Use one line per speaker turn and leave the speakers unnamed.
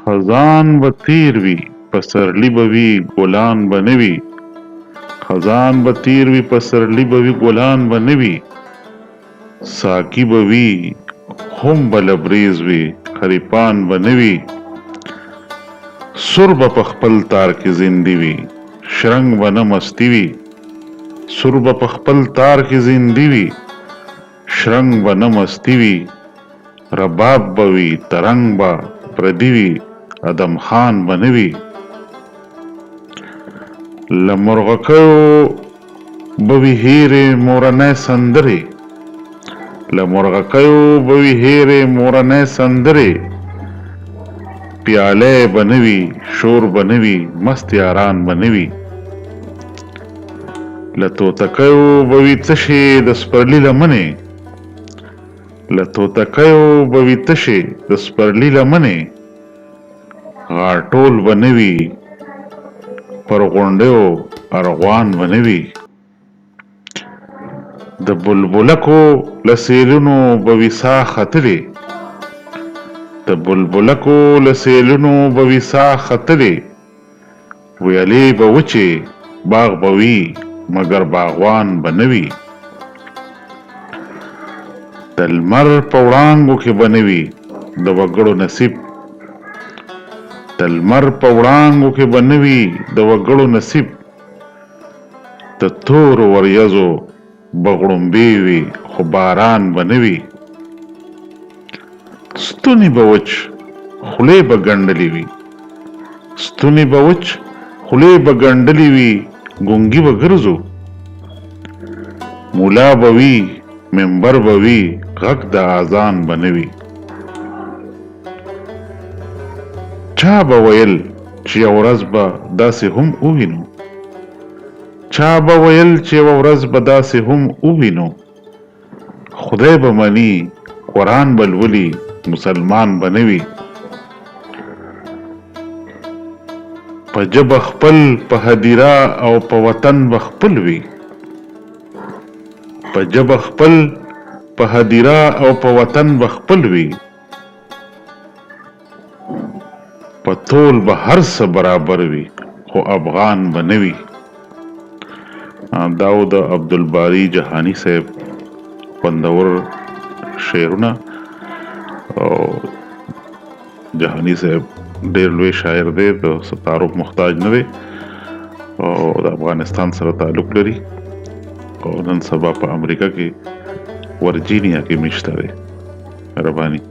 خزان به تیر وي پسرلی به وي ګلان به نه وي. خزان به تیر وي پسرلی به وي ګلان به نه وي. ساقي به وي هم به لبریز وي خریپان به نه وي. سور به په خپل تار کې زندې وي شرنګ به نه مستي وي. سور به په خپل تار کې زندې وي شرنګ به نه مستي وي. رباب به وي ترنګ به پردي وي ادم خان به نه وي. له مرغکیو به وي هیرې مورنۍ سندرې. له مرغکیو به وي هیرې مورنۍ سندرې. پیالې به نه وي شور به نه وي مست یاران به نه وي. له توتکیو به وي تشې د سپرلي لمنې. له توتکیو به وي تشې د سپرلي لمنې. غاټول به نه وي پر غونډیو ارغوان به نه وي. د بلبلکو له سیلونو به وي ساه ختلې. د بلبلکو له سیلونو به وي ساه ختلې. ویلې به وچې باغ به وي مګر باغوان به نه وي. د لمر په وړانګو کې به نه وي د وګړو نصیب. د لمر په وړانګو کې به نه وي د وګړو نصیب. د تورو وریځو به غړومبې وي خو باران به نه وي. ستوني به وچ خولې به ګنډلې وي. ستوني به وچ خولې به ګنډلې وي ګونګي به ګرځو. مولا به وي منبر به وي غږ د اذان به نه وي. چا به ویل چې یوه ورځ به داسې هم ووینو. چا به ویل چې یوه ورځ به داسې هم ووینو. خدای به مني قرآن به لولي مسلمان به نه وي. په ژبه خپل په هدیره او په وطن به خپل وي. په ژبه خپل په هدیره او په وطن به خپل وي. په تول به هر څه برابر وي خو افغان به نه وي. دا و د عبدالباري جهاني صاحب خوندور شعرونه. او جهاني صاحب ډېر لوی شاعر دی د څه تعارف محتاج نه دی او د افغانستان سره تعلق لري او نن سبا په امریکا کې ورجینیا کې میشته دی. مهرباني.